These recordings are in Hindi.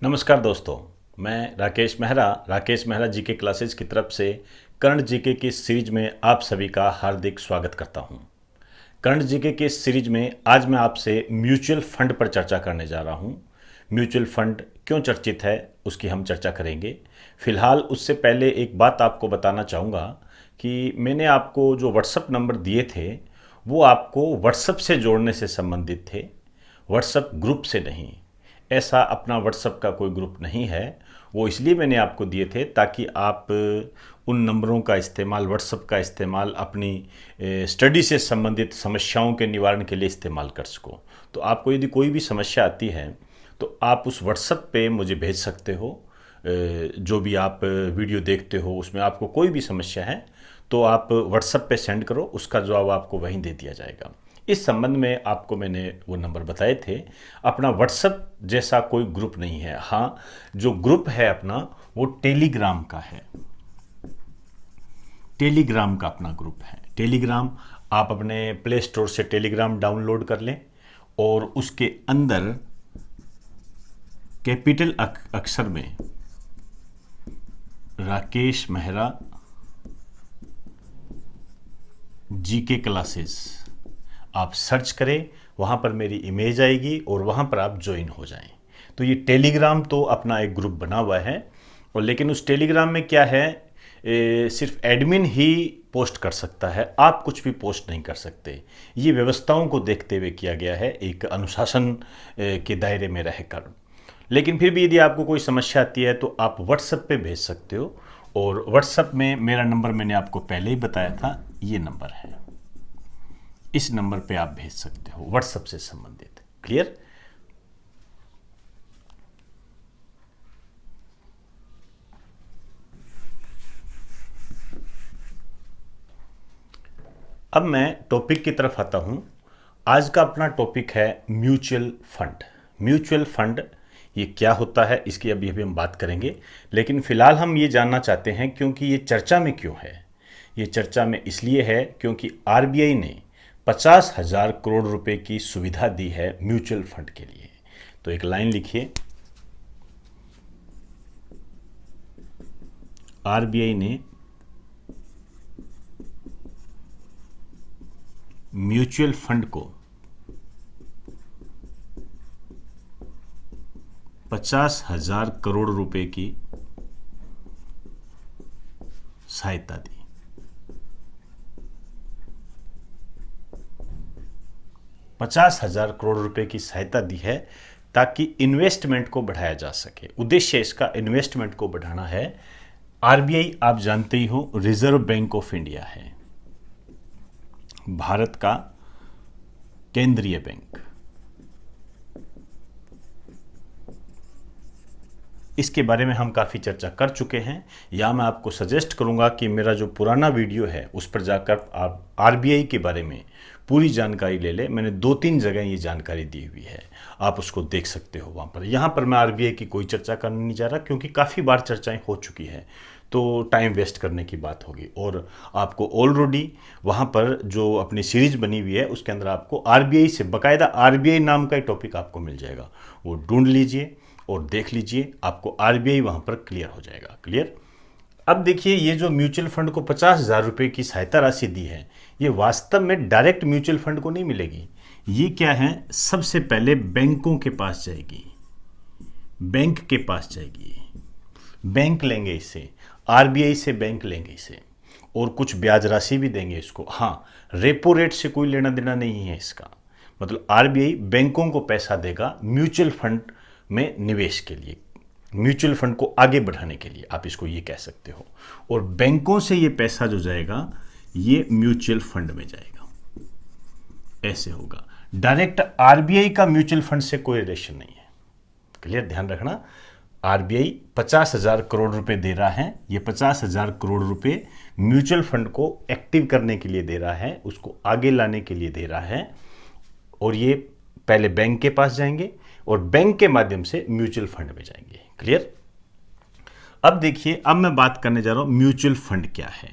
नमस्कार दोस्तों, मैं राकेश मेहरा जीके क्लासेस की तरफ से करंट जीके की सीरीज में आप सभी का हार्दिक स्वागत करता हूं। करंट जीके की सीरीज में आज मैं आपसे म्यूचुअल फंड पर चर्चा करने जा रहा हूं। म्यूचुअल फंड क्यों चर्चित है उसकी हम चर्चा करेंगे। फिलहाल उससे पहले एक बात आपको बताना चाहूँगा कि मैंने आपको जो व्हाट्सएप नंबर दिए थे वो आपको व्हाट्सएप से जोड़ने से संबंधित थे, व्हाट्सएप ग्रुप से नहीं। ऐसा अपना व्हाट्सएप का कोई ग्रुप नहीं है। वो इसलिए मैंने आपको दिए थे ताकि आप उन नंबरों का इस्तेमाल, व्हाट्सएप का इस्तेमाल अपनी स्टडी से संबंधित समस्याओं के निवारण के लिए इस्तेमाल कर सको। तो आपको यदि कोई भी समस्या आती है तो आप उस व्हाट्सएप पे मुझे भेज सकते हो। जो भी आप वीडियो देखते हो उसमें आपको कोई भी समस्या है तो आप व्हाट्सएप पे सेंड करो, उसका जवाब आपको वहीं दे दिया जाएगा। इस संबंध में आपको मैंने वो नंबर बताए थे। अपना व्हाट्सएप जैसा कोई ग्रुप नहीं है। हाँ, जो ग्रुप है अपना वो टेलीग्राम का है। टेलीग्राम का अपना ग्रुप है। टेलीग्राम आप अपने प्ले स्टोर से टेलीग्राम डाउनलोड कर लें और उसके अंदर कैपिटल अक्षर में राकेश मेहरा जीके क्लासेस आप सर्च करें, वहाँ पर मेरी इमेज आएगी और वहाँ पर आप ज्वाइन हो जाएं। तो ये टेलीग्राम तो अपना एक ग्रुप बना हुआ है, और लेकिन उस टेलीग्राम में क्या है, सिर्फ एडमिन ही पोस्ट कर सकता है, आप कुछ भी पोस्ट नहीं कर सकते। ये व्यवस्थाओं को देखते हुए किया गया है, एक अनुशासन के दायरे में रहकर। लेकिन फिर भी यदि आपको कोई समस्या आती है तो आप व्हाट्सएप पे भेज सकते हो, और व्हाट्सएप में मेरा नंबर मैंने आपको पहले ही बताया था, ये नंबर है। इस नंबर पे आप भेज सकते हो व्हाट्सएप से संबंधित। क्लियर? अब मैं टॉपिक की तरफ आता हूं। आज का अपना टॉपिक है म्यूचुअल फंड। म्यूचुअल फंड ये क्या होता है इसकी अभी हम बात करेंगे, लेकिन फिलहाल हम ये जानना चाहते हैं क्योंकि ये चर्चा में क्यों है। ये चर्चा में इसलिए है क्योंकि आरबीआई ने 50,000 करोड़ रुपए की सुविधा दी है म्यूचुअल फंड के लिए। तो एक लाइन लिखिए, आरबीआई ने म्यूचुअल फंड को 50,000 करोड़ रुपए की सहायता दी। 50,000 करोड़ रुपए की सहायता दी है ताकि इन्वेस्टमेंट को बढ़ाया जा सके। उद्देश्य इसका इन्वेस्टमेंट को बढ़ाना है। आरबीआई आप जानते ही हो रिजर्व बैंक ऑफ इंडिया है, भारत का केंद्रीय बैंक। इसके बारे में हम काफ़ी चर्चा कर चुके हैं। या मैं आपको सजेस्ट करूंगा कि मेरा जो पुराना वीडियो है उस पर जाकर आप आरबीआई के बारे में पूरी जानकारी ले लें। मैंने 2-3 जगह ये जानकारी दी हुई है, आप उसको देख सकते हो वहाँ पर। यहाँ पर मैं आरबीआई की कोई चर्चा करने नहीं जा रहा क्योंकि काफ़ी बार चर्चाएं हो चुकी है, तो टाइम वेस्ट करने की बात होगी। और आपको ऑलरेडी वहाँ पर जो अपनी सीरीज बनी हुई है उसके अंदर आपको आरबीआई से बाकायदा आरबीआई नाम का ही टॉपिक आपको मिल जाएगा, वो ढूंढ लीजिए और देख लीजिए, आपको आरबीआई वहाँ पर क्लियर हो जाएगा। क्लियर? अब देखिए, ये जो म्यूचुअल फंड को 50,000 रुपये की सहायता राशि दी है, ये वास्तव में डायरेक्ट म्यूचुअल फंड को नहीं मिलेगी। ये क्या है, सबसे पहले बैंकों के पास जाएगी, बैंक के पास जाएगी। बैंक लेंगे इसे, आरबीआई से बैंक लेंगे इसे, और कुछ ब्याज राशि भी देंगे इसको। हाँ, रेपो रेट से कोई लेना देना नहीं है इसका। मतलब आरबीआई बैंकों को पैसा देगा म्यूचुअल फंड में निवेश के लिए, म्यूचुअल फंड को आगे बढ़ाने के लिए, आप इसको ये कह सकते हो। और बैंकों से ये पैसा जो जाएगा ये म्यूचुअल फंड में जाएगा। ऐसे होगा। डायरेक्ट आरबीआई का म्यूचुअल फंड से कोई रिलेशन नहीं है। क्लियर? ध्यान रखना, आरबीआई 50,000 करोड़ रुपए दे रहा है। ये 50,000 करोड़ रुपए म्यूचुअल फंड को एक्टिव करने के लिए दे रहा है, उसको आगे लाने के लिए दे रहा है। और ये पहले बैंक के पास जाएंगे और बैंक के माध्यम से म्यूचुअल फंड में जाएंगे। क्लियर? अब देखिए, अब मैं बात करने जा रहा हूं म्यूचुअल फंड क्या है।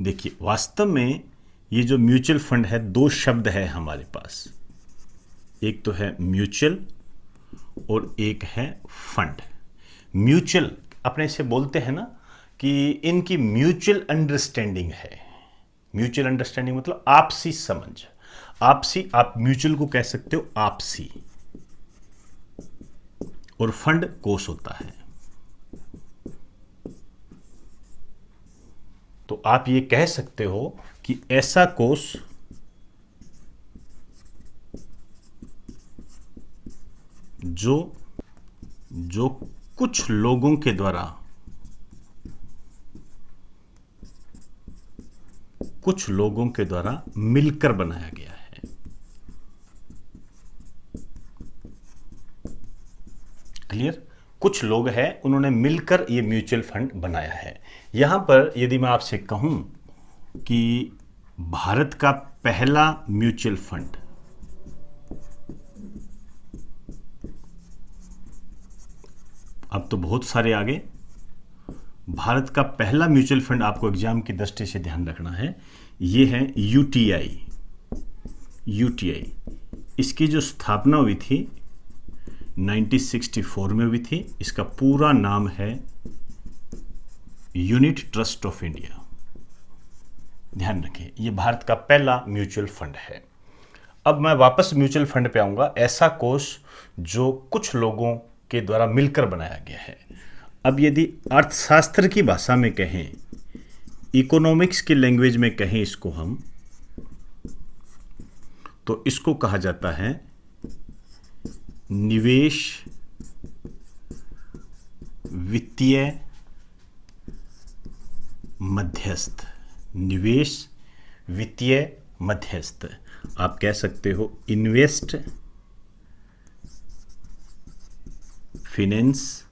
देखिए, वास्तव में ये जो म्यूचुअल फंड है, दो शब्द है हमारे पास। एक तो है म्यूचुअल और एक है फंड। म्यूचुअल अपने से बोलते हैं ना कि इनकी म्यूचुअल अंडरस्टैंडिंग है। म्यूचुअल अंडरस्टैंडिंग मतलब आपसी समझ, आपसी, आप म्यूचुअल को कह सकते हो आपसी, और फंड कोष होता है। तो आप ये कह सकते हो कि ऐसा कोष जो कुछ लोगों के द्वारा मिलकर बनाया गया है। क्लियर? कुछ लोग हैं, उन्होंने मिलकर ये म्यूचुअल फंड बनाया है। यहां पर यदि मैं आपसे कहूं कि भारत का पहला म्यूचुअल फंड, अब तो बहुत सारे आ गए, भारत का पहला म्यूचुअल फंड आपको एग्जाम की दृष्टि से ध्यान रखना है, ये है यूटीआई। इसकी जो स्थापना हुई थी 1964 में हुई थी। इसका पूरा नाम है यूनिट ट्रस्ट ऑफ इंडिया। ध्यान रखें, ये भारत का पहला म्यूचुअल फंड है। अब मैं वापस म्यूचुअल फंड पे आऊंगा, ऐसा कोष जो कुछ लोगों के द्वारा मिलकर बनाया गया है। अब यदि अर्थशास्त्र की भाषा में कहें, इकोनॉमिक्स की लैंग्वेज में कहें इसको हम, तो इसको कहा जाता है निवेश वित्तीय मध्यस्थ। निवेश वित्तीय मध्यस्थ, आप कह सकते हो इन्वेस्ट फिनेंस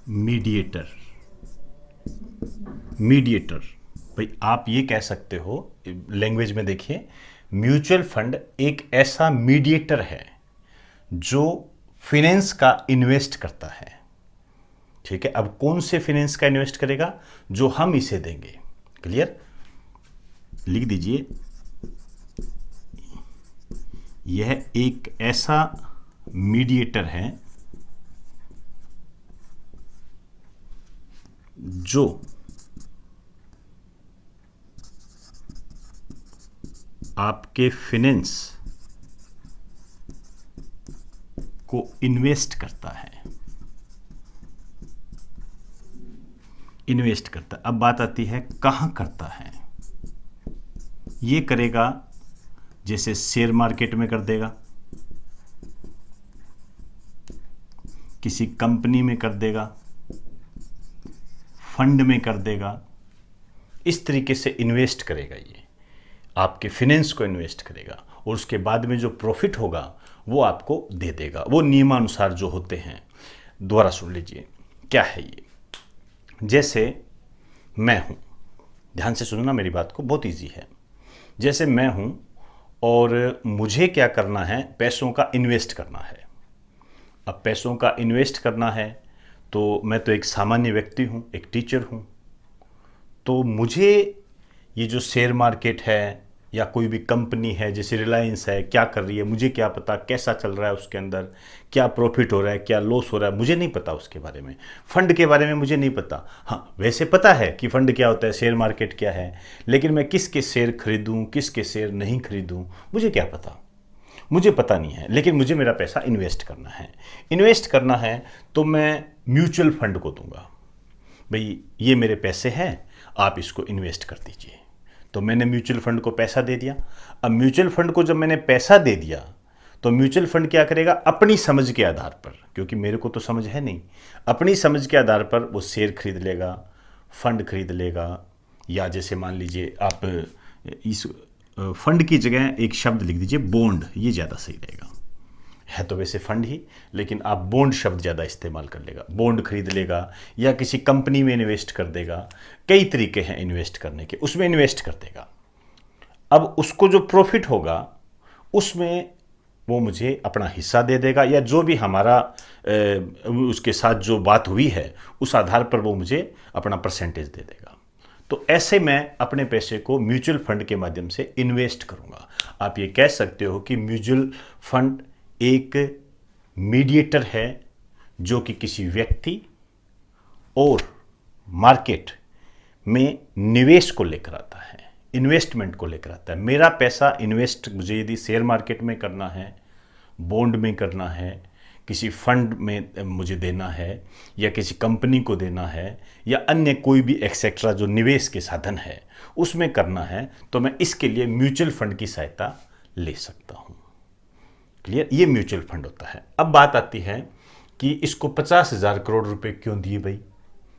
मीडिएटर। भाई आप ये कह सकते हो, लैंग्वेज में देखिए, म्यूचुअल फंड एक ऐसा मीडिएटर है जो फिनेंस का इन्वेस्ट करता है। ठीक है, अब कौन से फिनेंस का इन्वेस्ट करेगा? जो हम इसे देंगे। क्लियर? लिख दीजिए, यह एक ऐसा मीडिएटर है जो आपके फिनेंस को इन्वेस्ट करता है। अब बात आती है कहां करता है। ये करेगा जैसे शेयर मार्केट में कर देगा, किसी कंपनी में कर देगा, फंड में कर देगा। इस तरीके से इन्वेस्ट करेगा, ये आपके फिनेंस को इन्वेस्ट करेगा और उसके बाद में जो प्रॉफिट होगा वो आपको दे देगा। वो नियमानुसार जो होते हैं। दोबारा सुन लीजिए क्या है ये। जैसे मैं हूं, ध्यान से सुनना मेरी बात को, बहुत इजी है। जैसे मैं हूं और मुझे क्या करना है, पैसों का इन्वेस्ट करना है। अब पैसों का इन्वेस्ट करना है तो मैं तो एक सामान्य व्यक्ति हूं, एक टीचर हूं, तो मुझे ये जो शेयर मार्केट है या कोई भी कंपनी है जैसे रिलायंस है, क्या कर रही है, मुझे क्या पता, कैसा चल रहा है उसके अंदर, क्या प्रॉफिट हो रहा है, क्या लॉस हो रहा है, मुझे नहीं पता उसके बारे में। फंड के बारे में मुझे नहीं पता। हाँ, वैसे पता है कि फंड क्या होता है, शेयर मार्केट क्या है, लेकिन मैं किसके शेयर खरीदूं, किसके शेयर नहीं खरीदूं, मुझे क्या पता, मुझे पता नहीं है। लेकिन मुझे मेरा पैसा इन्वेस्ट करना है। इन्वेस्ट करना है तो मैं म्यूचुअल फंड को दूंगा, भाई ये मेरे पैसे हैं, आप इसको इन्वेस्ट कर दीजिए। तो मैंने म्यूचुअल फंड को पैसा दे दिया। अब म्यूचुअल फंड को जब मैंने पैसा दे दिया तो म्यूचुअल फंड क्या करेगा, अपनी समझ के आधार पर, क्योंकि मेरे को तो समझ है नहीं, अपनी समझ के आधार पर वो शेयर खरीद लेगा, फंड खरीद लेगा। या जैसे मान लीजिए आप इस फंड की जगह एक शब्द लिख दीजिए बॉन्ड, ये ज़्यादा सही रहेगा। है तो वैसे फंड ही, लेकिन आप बॉन्ड शब्द ज़्यादा इस्तेमाल कर लेगा। बॉन्ड खरीद लेगा या किसी कंपनी में इन्वेस्ट कर देगा। कई तरीके हैं इन्वेस्ट करने के, उसमें इन्वेस्ट कर देगा। अब उसको जो प्रॉफिट होगा उसमें वो मुझे अपना हिस्सा दे देगा, या जो भी हमारा उसके साथ जो बात हुई है उस आधार पर वो मुझे अपना परसेंटेज दे देगा। तो ऐसे मैं अपने पैसे को म्यूचुअल फंड के माध्यम से इन्वेस्ट करूंगा। आप ये कह सकते हो कि म्यूचुअल फंड एक मीडिएटर है जो कि किसी व्यक्ति और मार्केट में निवेश को लेकर आता है, इन्वेस्टमेंट को लेकर आता है। मेरा पैसा इन्वेस्ट मुझे यदि शेयर मार्केट में करना है, बॉन्ड में करना है, किसी फंड में मुझे देना है, या किसी कंपनी को देना है, या अन्य कोई भी एक्सेट्रा जो निवेश के साधन है उसमें करना है, तो मैं इसके लिए म्यूचुअल फंड की सहायता ले सकता हूँ। क्लियर? ये म्यूचुअल फंड होता है। अब बात आती है कि इसको 50,000 करोड़ रुपए क्यों दिए भाई?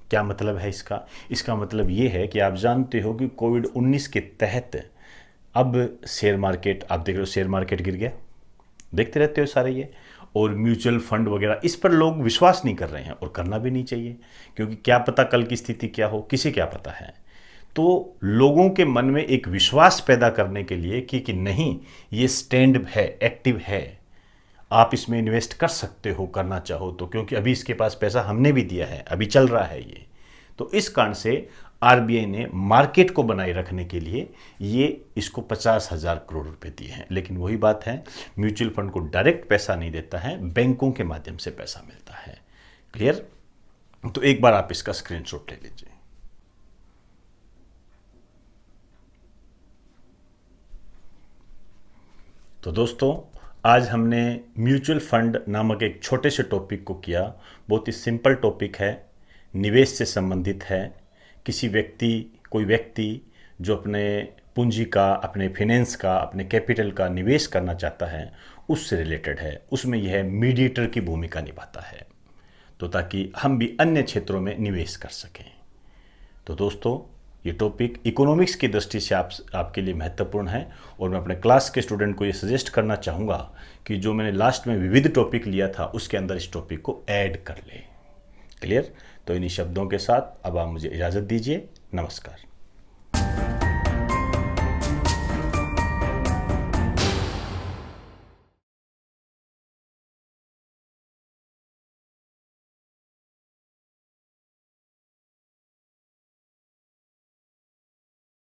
क्या मतलब है इसका? इसका मतलब ये है कि आप जानते हो कि कोविड-19 के तहत अब शेयर मार्केट, आप देख रहे हो शेयर मार्केट गिर गया, देखते रहते हो सारे ये, और म्यूचुअल फंड वगैरह, इस पर लोग विश्वास नहीं कर रहे हैं और करना भी नहीं चाहिए, क्योंकि क्या पता कल की स्थिति क्या हो, किसे क्या पता है। तो लोगों के मन में एक विश्वास पैदा करने के लिए कि नहीं, ये स्टैंड है, एक्टिव है, आप इसमें इन्वेस्ट कर सकते हो करना चाहो तो, क्योंकि अभी इसके पास पैसा हमने भी दिया है, अभी चल रहा है ये। तो इस कारण से आरबीआई ने मार्केट को बनाए रखने के लिए ये इसको 50,000 करोड़ रुपए दिए हैं। लेकिन वही बात है, म्यूचुअल फंड को डायरेक्ट पैसा नहीं देता है, बैंकों के माध्यम से पैसा मिलता है। क्लियर? तो एक बार आप इसका स्क्रीनशॉट ले लीजिए। तो दोस्तों, आज हमने म्यूचुअल फंड नामक एक छोटे से टॉपिक को किया। बहुत ही सिंपल टॉपिक है, निवेश से संबंधित है। किसी व्यक्ति, कोई व्यक्ति जो अपने पूंजी का, अपने फाइनेंस का, अपने कैपिटल का निवेश करना चाहता है, उससे रिलेटेड है। उसमें यह मीडिएटर की भूमिका निभाता है, तो ताकि हम भी अन्य क्षेत्रों में निवेश कर सकें। तो दोस्तों, ये टॉपिक इकोनॉमिक्स की दृष्टि से आपके लिए महत्वपूर्ण है, और मैं अपने क्लास के स्टूडेंट को ये सजेस्ट करना चाहूँगा कि जो मैंने लास्ट में विविध टॉपिक लिया था उसके अंदर इस टॉपिक को ऐड कर लें। क्लियर? तो इन्हीं शब्दों के साथ अब आप मुझे इजाज़त दीजिए। नमस्कार।